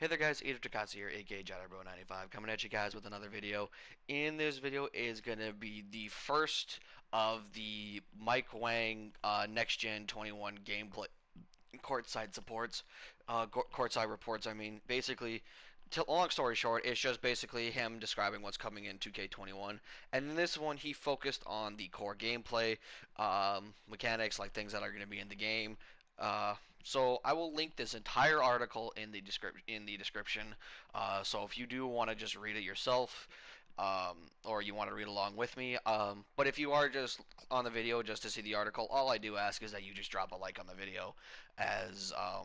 Hey there guys, Eder Takatsu here, aka Jatterbro95, coming at you guys with another video. In this video is going to be the first of the Mike Wang Next Gen 21 gameplay courtside supports, courtside reports. I mean, basically, long story short, it's just basically him describing what's coming in 2K21. And in this one, he focused on the core gameplay, mechanics, like things that are going to be in the game. So I will link this entire article in the description. So if you do want to just read it yourself, or you want to read along with me. But if you are just on the video just to see the article, all I do ask is that you just drop a like on the video, as I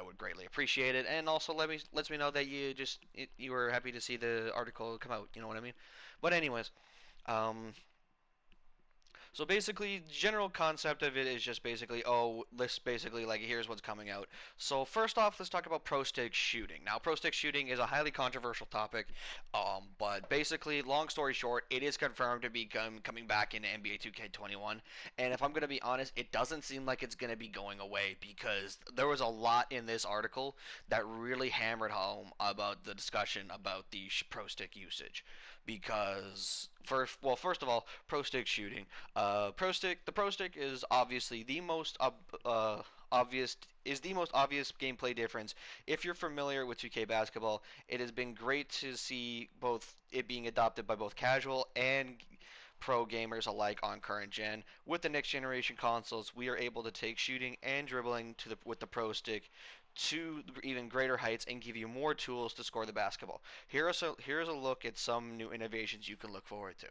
would greatly appreciate it, and also lets me know that you were happy to see the article come out. You know what I mean? But anyways, so basically, general concept of it is just basically, this basically like here's what's coming out. So first off, let's talk about pro stick shooting. Now, pro stick shooting is a highly controversial topic, but basically, long story short, it is confirmed to be coming back into NBA 2K21. And if I'm gonna be honest, it doesn't seem like it's gonna be going away because there was a lot in this article that really hammered home about the discussion about the pro stick usage. Because first of all, pro stick shooting. The Pro Stick is obviously the most obvious gameplay difference. If you're familiar with 2K basketball, it has been great to see both it being adopted by both casual and pro gamers alike on current gen. With the next generation consoles, we are able to take shooting and dribbling with the Pro Stick to even greater heights and give you more tools to score the basketball. Here's a look at some new innovations you can look forward to.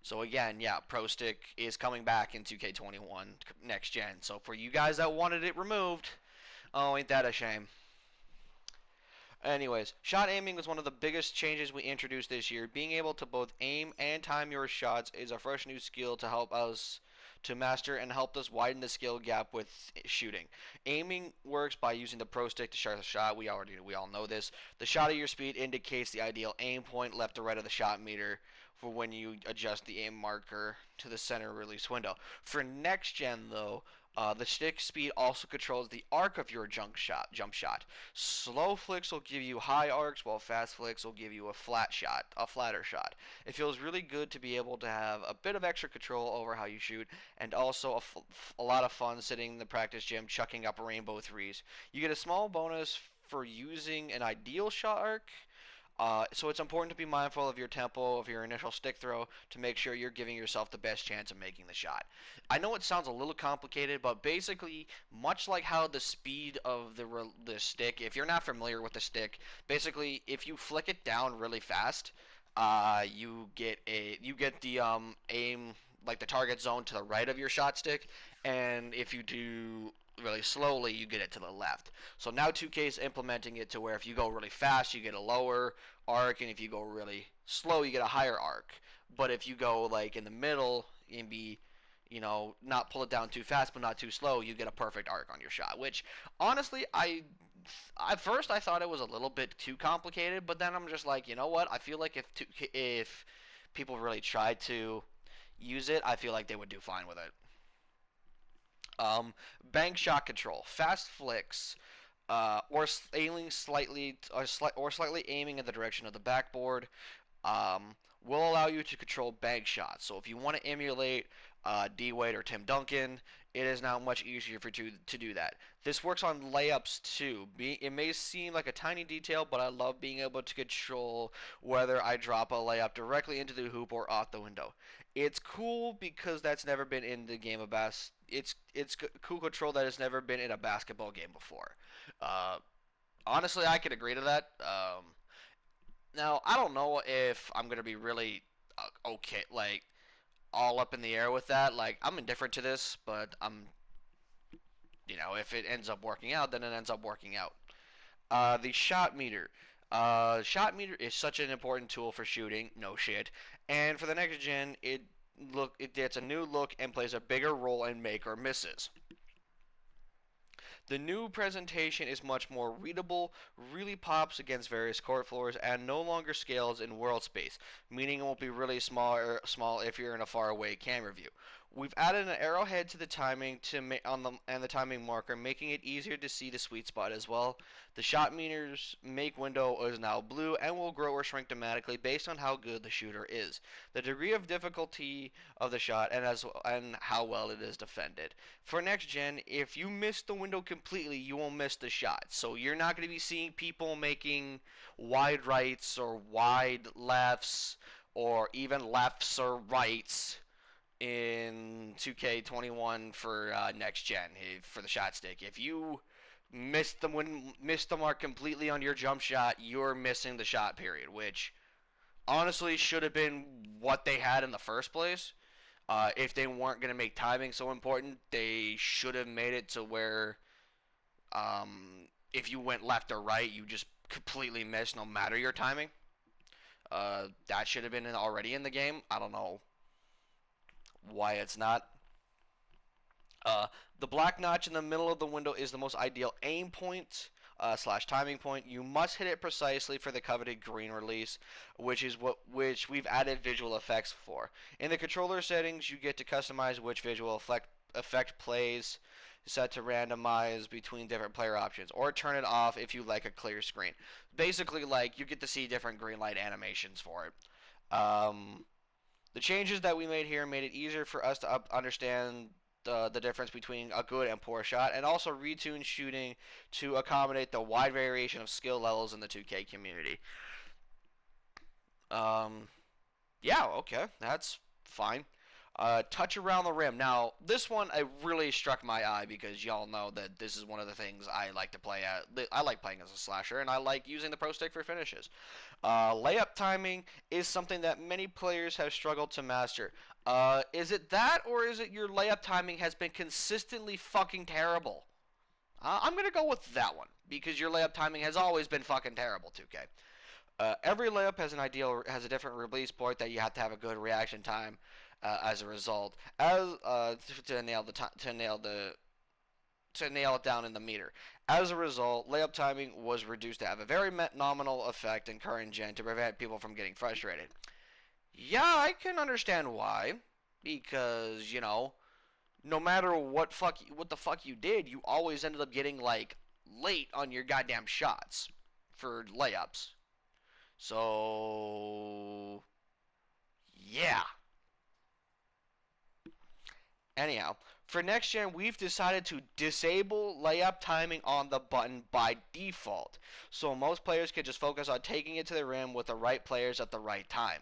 So again, yeah, Pro Stick is coming back in 2K21 next gen. So for you guys that wanted it removed, oh, ain't that a shame. Anyways, shot aiming was one of the biggest changes we introduced this year. Being able to both aim and time your shots is a fresh new skill to help us to master and helped us widen the skill gap with shooting. Aiming works by using the Pro Stick to start the shot. We all know this. The shot at your speed indicates the ideal aim point left or right of the shot meter for when you adjust the aim marker to the center release window. For next gen though, the stick speed also controls the arc of your jump shot. Slow flicks will give you high arcs, while fast flicks will give you a flatter shot. It feels really good to be able to have a bit of extra control over how you shoot, and also a lot of fun sitting in the practice gym chucking up rainbow threes. You get a small bonus for using an ideal shot arc. So it's important to be mindful of your tempo of your initial stick throw to make sure you're giving yourself the best chance of making the shot. I know it sounds a little complicated, but basically, much like how the speed of the stick, if you're not familiar with the stick, basically if you flick it down really fast, you get the aim, like the target zone to the right of your shot stick, and if you do really slowly, you get it to the left. So now 2K is implementing it to where if you go really fast, you get a lower arc, and if you go really slow, you get a higher arc. But if you go like in the middle and not pull it down too fast but not too slow, you get a perfect arc on your shot. Which honestly, at first I thought it was a little bit too complicated, but then I'm just like, you know what? I feel like if people really tried to use it, I feel like they would do fine with it. Bank shot control, fast flicks, or aiming slightly, or slightly aiming in the direction of the backboard, will allow you to control bank shots. So if you want to emulate D Wade or Tim Duncan, it is now much easier for you to do that. This works on layups too. It may seem like a tiny detail, but I love being able to control whether I drop a layup directly into the hoop or out the window. It's cool because that's never been in the game of it's cool control that has never been in a basketball game before. Uh, Honestly, I can agree to that. Now I don't know if I'm gonna be really okay, like all up in the air with that. Like I'm indifferent to this, but if it ends up working out, then it ends up working out. The shot meter. Shot meter is such an important tool for shooting. No shit. And for the next gen, it gets a new look and plays a bigger role in make or misses. The new presentation is much more readable, really pops against various court floors, and no longer scales in world space, meaning it won't be really small if you're in a faraway camera view. We've added an arrowhead to the timing and the timing marker, making it easier to see the sweet spot as well. The shot meter's make window is now blue and will grow or shrink dramatically based on how good the shooter is, the degree of difficulty of the shot, and how well it is defended. For next gen, if you miss the window completely, you will miss the shot. So you're not going to be seeing people making wide rights or wide lefts or even lefts or rights in 2K21 for next gen for the shot stick. If you miss the mark completely on your jump shot, you're missing the shot period, which honestly should have been what they had in the first place. If they weren't going to make timing so important, they should have made it to where if you went left or right, you just completely missed no matter your timing. That should have been already in the game. I don't know why it's not. Uh, the black notch in the middle of the window is the most ideal aim point slash timing point. You must hit it precisely for the coveted green release, which we've added visual effects for. In the controller settings, you get to customize which visual effect plays, set to randomize between different player options, or turn it off if you like a clear screen. Basically, like you get to see different green light animations for it. The changes that we made here made it easier for us to understand the difference between a good and poor shot, and also retune shooting to accommodate the wide variation of skill levels in the 2K community. Yeah, okay, that's fine. Touch around the rim. Now, this one I really struck my eye because y'all know that this is one of the things I like to play at. I like playing as a slasher, and I like using the pro stick for finishes. Layup timing is something that many players have struggled to master. Is it that, or is it your layup timing has been consistently fucking terrible? I'm gonna go with that one because your layup timing has always been fucking terrible, 2K. Every layup has a different release point that you have to have a good reaction time as a result, to nail it down in the meter. As a result, layup timing was reduced to have a very nominal effect in current gen to prevent people from getting frustrated. Yeah, I can understand why, because no matter what the fuck you did, you always ended up getting like late on your goddamn shots for layups. So yeah. Anyhow, for next gen, we've decided to disable layup timing on the button by default, so most players can just focus on taking it to the rim with the right players at the right time.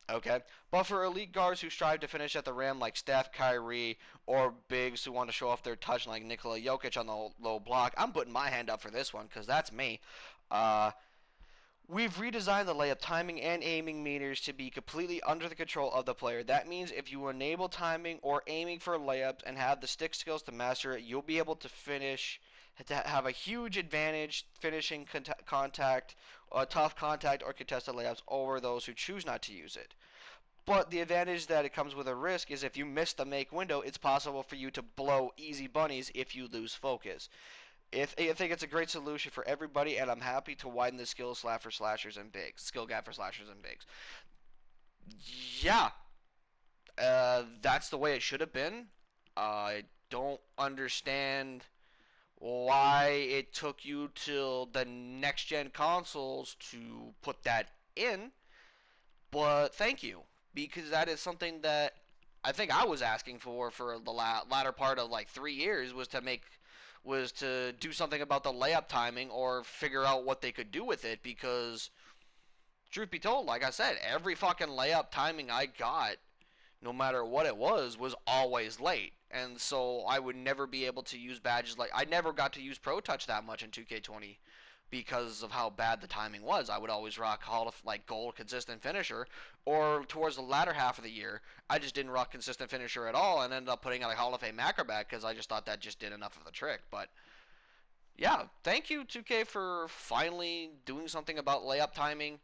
Okay, but for elite guards who strive to finish at the rim, like Steph, Kyrie, or bigs who want to show off their touch, like Nikola Jokic on the low block, I'm putting my hand up for this one because that's me. Uh, We've redesigned the layup timing and aiming meters to be completely under the control of the player. That means if you enable timing or aiming for layups and have the stick skills to master it, you'll be able to have a huge advantage finishing tough contact or contested layups over those who choose not to use it. But the advantage that it comes with a risk is if you miss the make window, it's possible for you to blow easy bunnies if you lose focus. I think it's a great solution for everybody, and I'm happy to widen the skill gap for slashers and bigs. Yeah, that's the way it should have been. I don't understand why it took you till the next gen consoles to put that in, but thank you, because that is something that I think I was asking for the latter part of like 3 years was to do something about the layup timing or figure out what they could do with it, because truth be told, like I said, every fucking layup timing I got, no matter what it was always late. And so I would never be able to use badges like I never got to use Pro Touch that much in 2K20 because of how bad the timing was. I would always rock gold consistent finisher, or towards the latter half of the year, I just didn't rock consistent finisher at all and ended up putting out a Hall of Fame acrobat because I just thought that just did enough of the trick. But yeah, thank you 2K for finally doing something about layup timing.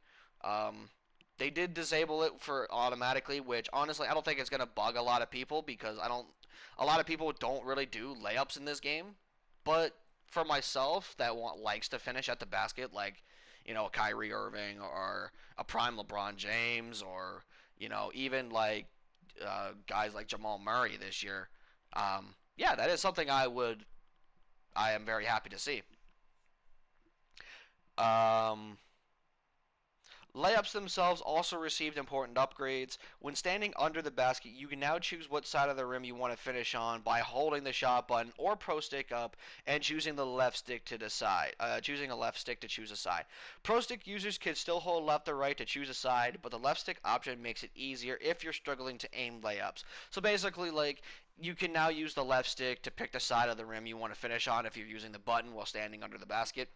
They did disable it for automatically, which honestly I don't think it's gonna bug a lot of people because a lot of people don't really do layups in this game. But for myself that likes to finish at the basket, like Kyrie Irving or a prime LeBron James, or even like guys like Jamal Murray this year. Yeah, that is something I am very happy to see. Um, Layups themselves also received important upgrades. When standing under the basket, you can now choose what side of the rim you want to finish on by holding the shot button or pro stick up and choosing the left stick to decide. Choosing a left stick to choose a side. Pro stick users can still hold left or right to choose a side, but the left stick option makes it easier if you're struggling to aim layups. So basically, like, you can now use the left stick to pick the side of the rim you want to finish on if you're using the button while standing under the basket.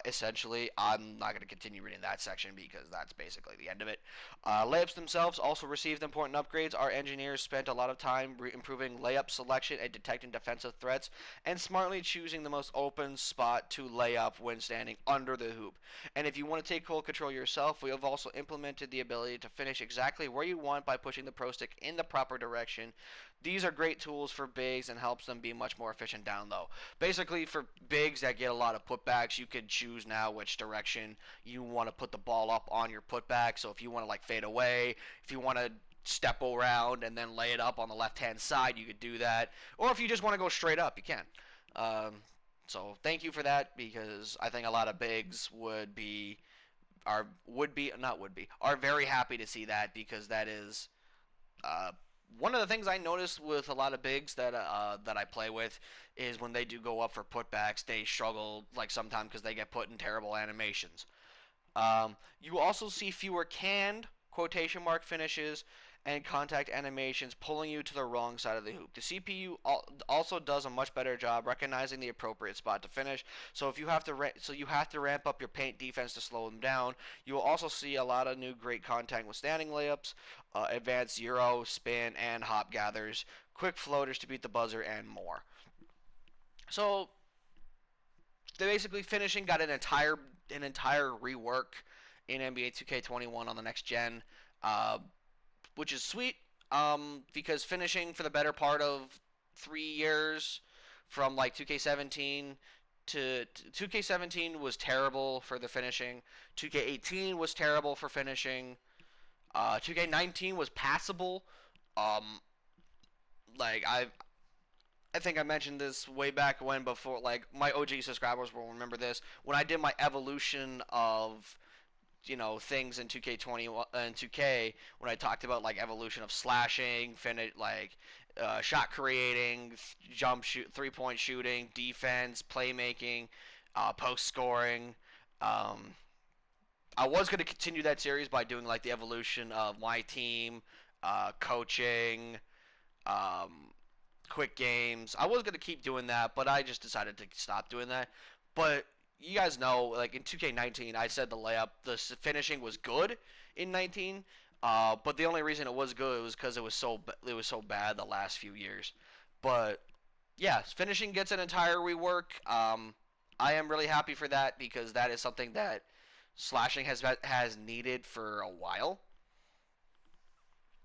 Essentially, I'm not going to continue reading that section because that's basically the end of it. Layups themselves also received important upgrades. Our engineers spent a lot of time improving layup selection and detecting defensive threats, and smartly choosing the most open spot to lay up when standing under the hoop. And if you want to take full control yourself, we have also implemented the ability to finish exactly where you want by pushing the pro stick in the proper direction. These are great tools for bigs and helps them be much more efficient down low. Basically, for bigs that get a lot of putbacks, you can choose now which direction you want to put the ball up on your putback. So if you want to like fade away, if you want to step around and then lay it up on the left hand side, you could do that. Or if you just want to go straight up, you can. So thank you for that, because I think a lot of bigs are very happy to see that, because that is uh, one of the things I noticed with a lot of bigs that I play with is when they do go up for putbacks, they struggle like sometimes because they get put in terrible animations. You also see fewer canned quotation mark finishes and contact animations pulling you to the wrong side of the hoop. The CPU also does a much better job recognizing the appropriate spot to finish. So if you have to you have to ramp up your paint defense to slow them down. You will also see a lot of new great contact withstanding layups, advanced zero, spin, and hop gathers, quick floaters to beat the buzzer, and more. So they basically finishing got an entire rework in NBA 2K21 on the next gen, uh, which is sweet. Because finishing for the better part of 3 years, from like 2K17 to 2K17 was terrible for the finishing. 2K18 was terrible for finishing. 2K19 was passable. Um, like I think I mentioned this way back when, before, like, my OG subscribers will remember this. When I did my evolution of, things in 2K20 and 2K, when I talked about like evolution of slashing, shot creating, jump shoot, 3-point shooting, defense, playmaking, post scoring. Um, I was going to continue that series by doing like the evolution of my team, coaching, um, quick games. I was gonna keep doing that, but I just decided to stop doing that. But you guys know, like in 2K19, I said the finishing was good in 19. But the only reason it was good was because it was so bad the last few years. But yeah, finishing gets an entire rework. I am really happy for that, because that is something that slashing has needed for a while.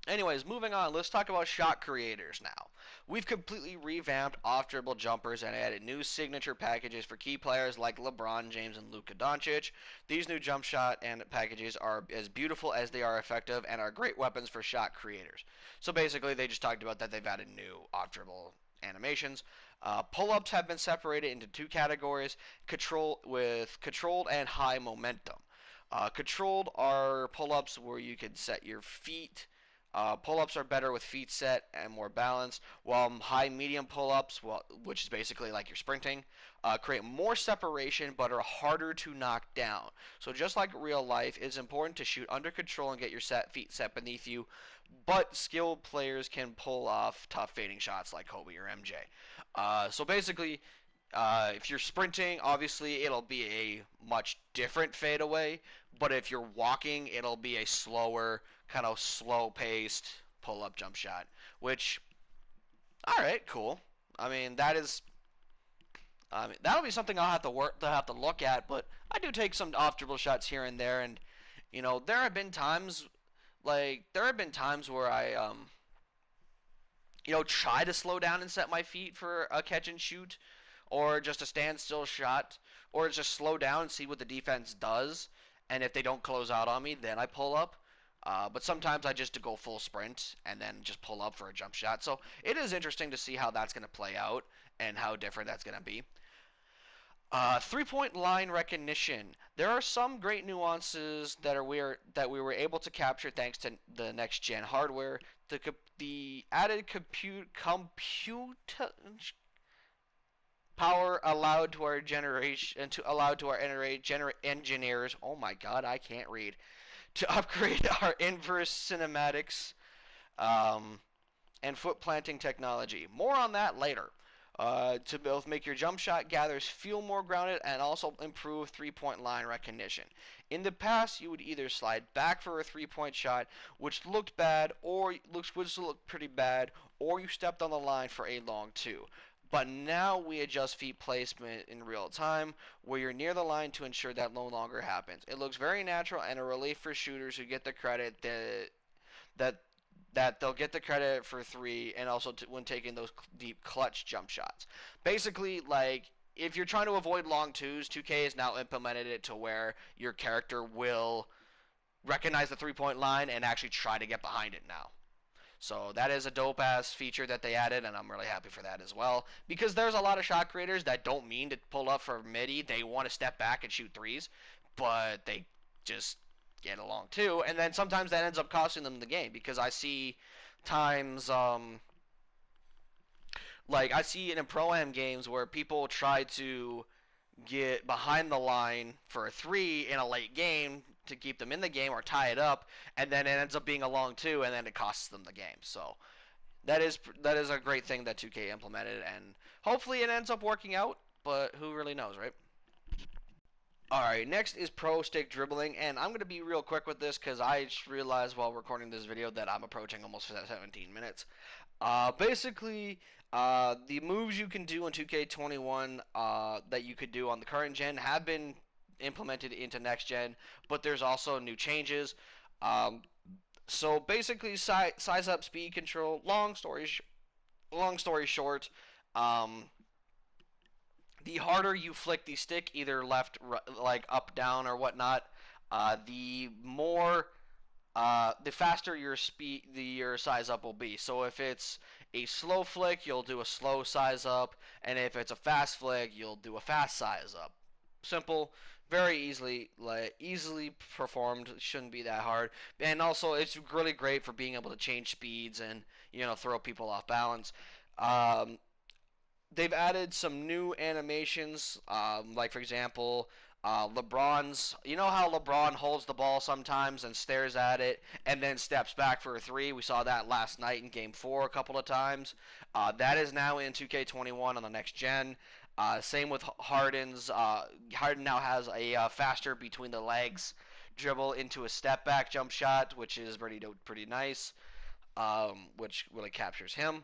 Anyways, moving on, let's talk about shot creators now. We've completely revamped off-dribble jumpers and added new signature packages for key players like LeBron James and Luka Doncic. These new jump shot and packages are as beautiful as they are effective and are great weapons for shot creators. So basically, they just talked about that they've added new off-dribble animations. Pull-ups have been separated into two categories: controlled and high momentum. Controlled are pull-ups where you can set your feet. Pull-ups are better with feet set and more balanced, while high medium pull-ups, which is basically like you're sprinting, create more separation but are harder to knock down. So just like real life, it's important to shoot under control and get your feet set beneath you, but skilled players can pull off tough fading shots like Kobe or MJ. So basically, if you're sprinting, obviously it'll be a much different fadeaway, but if you're walking, it'll be a slower, kind of slow-paced pull-up jump shot. Which, all right, cool. I mean, that'll be something I'll have to look at. But I do take some off dribble shots here and there, and there have been times where I try to slow down and set my feet for a catch and shoot, or just a standstill shot, or just slow down and see what the defense does, and if they don't close out on me, then I pull up. But sometimes I just go full sprint and then just pull up for a jump shot. So it is interesting to see how that's going to play out and how different that's going to be. 3-point line recognition. There are some great nuances that we were able to capture thanks to the next gen hardware. The added compute power allowed to our generation to allowed to our engineers. Oh my God, I can't read. To upgrade our inverse cinematics um, and foot planting technology. More on that later. To both make your jump shot gathers feel more grounded and also improve 3-point line recognition. In the past, you would either slide back for a 3-point shot, which looked bad, or which looked pretty bad, or you stepped on the line for a long two. But now we adjust feet placement in real time, where you're near the line to ensure that no longer happens. It looks very natural and a relief for shooters who get the credit that that they'll get the credit for three and also when taking those deep clutch jump shots. Basically, like if you're trying to avoid long twos, 2K has now implemented it to where your character will recognize the 3-point line and actually try to get behind it now. So that is a dope ass feature that they added, and I'm really happy for that as well. Because there's a lot of shot creators that don't mean to pull up for midi. They want to step back and shoot threes, but they just get along too. And then sometimes that ends up costing them the game because I see times like I see it in pro-am games where people try to get behind the line for a three in a late game to keep them in the game or tie it up, and then it ends up being a long two, and then it costs them the game. So that is a great thing that 2K implemented, and hopefully it ends up working out. But who really knows, right? All right, next is pro stick dribbling, and I'm going to be real quick with this because I just realized while recording this video that I'm approaching almost 17 minutes. Basically, the moves you can do in 2K21 that you could do on the current gen have been implemented into next gen, but there's also new changes. Um, so basically, size up, speed control. Long story short, um, the harder you flick the stick, either left, like up, down, or whatnot, the faster your size up will be. So if it's a slow flick, you'll do a slow size up, and if it's a fast flick, you'll do a fast size up. Simple, very easily performed. Shouldn't be that hard. And also, it's really great for being able to change speeds and throw people off balance. Um, they've added some new animations, like for example, LeBron's. You know how LeBron holds the ball sometimes and stares at it and then steps back for a three? We saw that last night in Game 4 a couple of times. That is now in 2K21 on the next gen. Same with Harden's. Harden now has a faster between the legs dribble into a step back jump shot, which is pretty nice, which really captures him.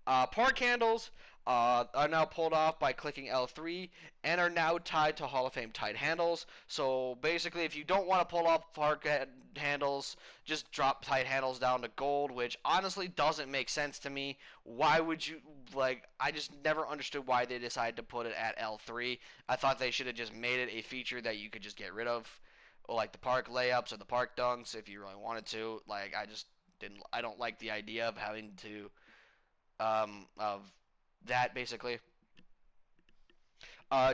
Park handles are now pulled off by clicking L3 and are now tied to Hall of Fame tight handles. So basically, if you don't want to pull off park handles, just drop tight handles down to gold, which honestly doesn't make sense to me. Why would you, I just never understood why they decided to put it at L3. I thought they should have just made it a feature that you could just get rid of, like the park layups or the park dunks if you really wanted to. I don't like the idea of having to of that basically.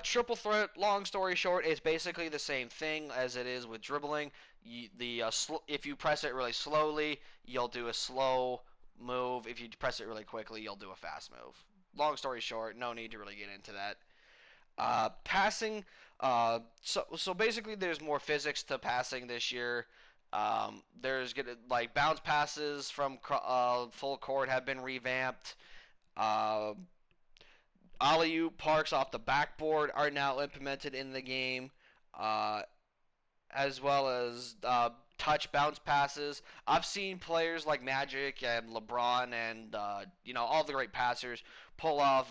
Triple threat, long story short, is basically the same thing as it is with dribbling. If you press it really slowly, you'll do a slow move. If you press it really quickly, you'll do a fast move. Long story short, no need to really get into that. Passing. So basically, there's more physics to passing this year. There's bounce passes from full court have been revamped. Alley-oop parks off the backboard are now implemented in the game, as well as touch bounce passes. I've seen players like Magic and LeBron and all the great passers pull off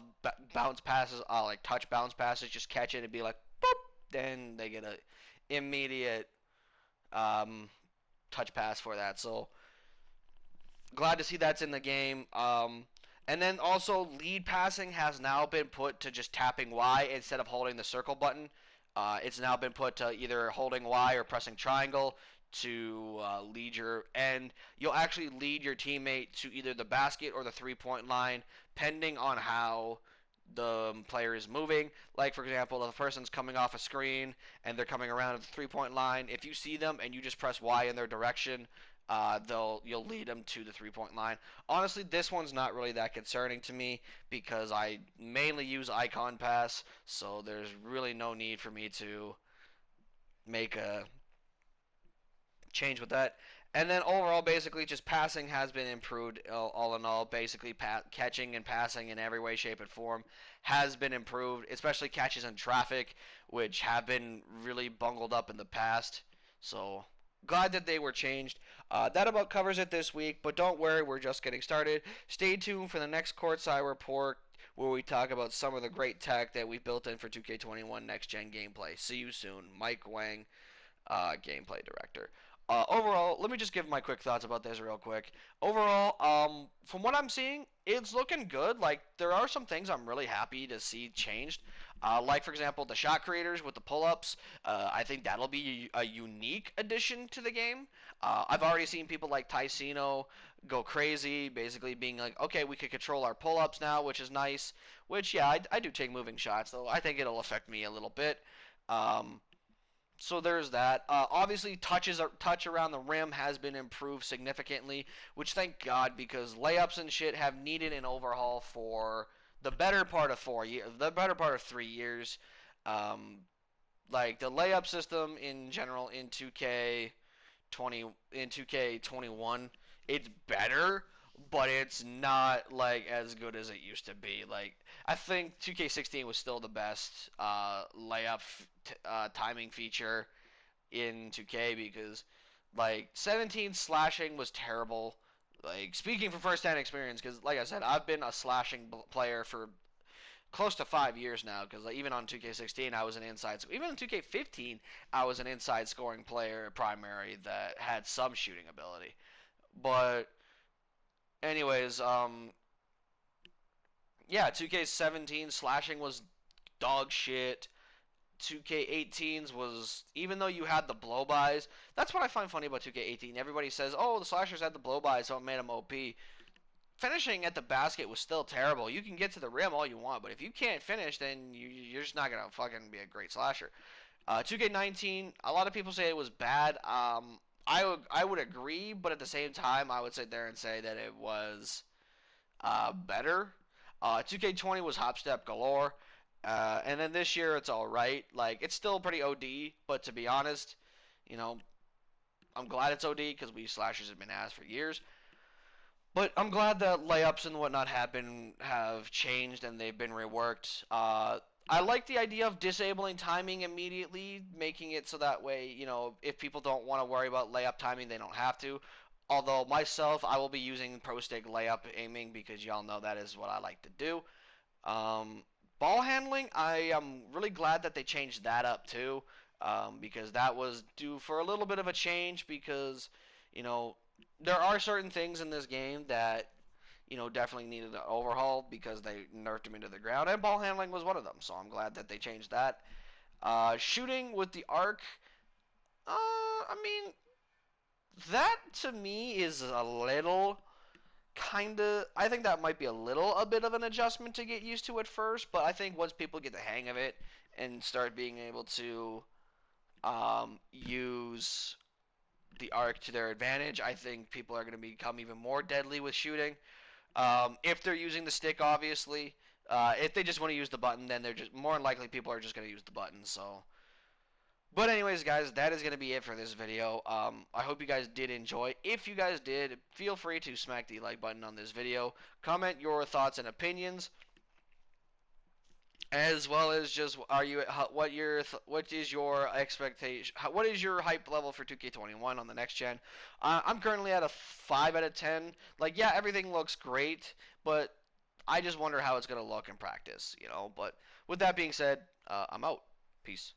bounce passes, like touch bounce passes, just catch it and be like, boop, then they get a immediate touch pass for that. So glad to see that's in the game. And then also lead passing has now been put to just tapping Y instead of holding the circle button. It's now been put to either holding Y or pressing triangle to and you'll actually lead your teammate to either the basket or the 3-point line, depending on how the player is moving. Like, for example, if a person's coming off a screen and they're coming around at the 3-point line, if you see them and you just press Y in their direction, you'll lead them to the 3-point line. Honestly, this one's not really that concerning to me because I mainly use icon pass, so there's really no need for me to make a change with that. And then overall, basically, just passing has been improved. All in all, basically, catching and passing in every way, shape, and form has been improved, especially catches in traffic, which have been really bungled up in the past. So glad that they were changed. That about covers it this week, but don't worry, we're just getting started. Stay tuned for the next Courtside Report, where we talk about some of the great tech that we built in for 2K21 Next Gen gameplay. See you soon, Mike Wang, gameplay director. Overall, let me just give my quick thoughts about this real quick. Overall, from what I'm seeing, it's looking good. Like, there are some things I'm really happy to see changed. Like, for example, the shot creators with the pull-ups. I think that'll be a unique addition to the game. I've already seen people like Ticino go crazy, basically being like, okay, we can control our pull-ups now, which is nice. Which, yeah, I do take moving shots, though. I think it'll affect me a little bit. So there's that. Obviously, touch around the rim has been improved significantly, which thank God, because layups and shit have needed an overhaul for the better part of 4 years, the better part of 3 years. Like the layup system in general in 2K21, it's better, but it's not like as good as it used to be. Like I think 2K16 was still the best layup timing feature in 2K because like 17 slashing was terrible. Like speaking from first-hand experience, because like I said, I've been a slashing player for close to 5 years now. Because like, even on 2K16, I was an inside. Even in 2K15, I was an inside scoring player primary that had some shooting ability. But anyways, yeah, 2K17 slashing was dog shit. 2K18's was, even though you had the blow-bys, that's what I find funny about 2K18. Everybody says, oh, the slashers had the blow-bys, so it made them OP. Finishing at the basket was still terrible. You can get to the rim all you want, but if you can't finish, then you're just not going to fucking be a great slasher. 2K19, a lot of people say it was bad. I would agree, but at the same time, I would sit there and say that it was better. 2K20 was hop step galore. And then this year it's all right. Like it's still pretty OD, but to be honest, you know, I'm glad it's OD because we slashers have been asked for years. But I'm glad that layups and whatnot have changed and they've been reworked. I like the idea of disabling timing immediately, making it so that way, you know, if people don't want to worry about layup timing, they don't have to. Although myself, I will be using Pro Stick layup aiming because y'all know that is what I like to do. Ball handling, I am really glad that they changed that up too, because that was due for a little bit of a change because, you know, there are certain things in this game that, you know, definitely needed an overhaul because they nerfed them into the ground, and ball handling was one of them, so I'm glad that they changed that. Shooting with the arc, I mean, that to me is a little I think that might be a bit of an adjustment to get used to at first, but I think once people get the hang of it and start being able to use the arc to their advantage, I think people are going to become even more deadly with shooting. If they're using the stick, obviously. If they just want to use the button, then they're just more than likely people are just going to use the button. So, but anyways, guys, that is going to be it for this video. I hope you guys did enjoy. If you guys did, feel free to smack the like button on this video. Comment your thoughts and opinions, as well as just what is your expectation? What is your hype level for 2K21 on the next gen? I'm currently at a 5 out of 10. Like, yeah, everything looks great, but I just wonder how it's going to look in practice, you know. But with that being said, I'm out. Peace.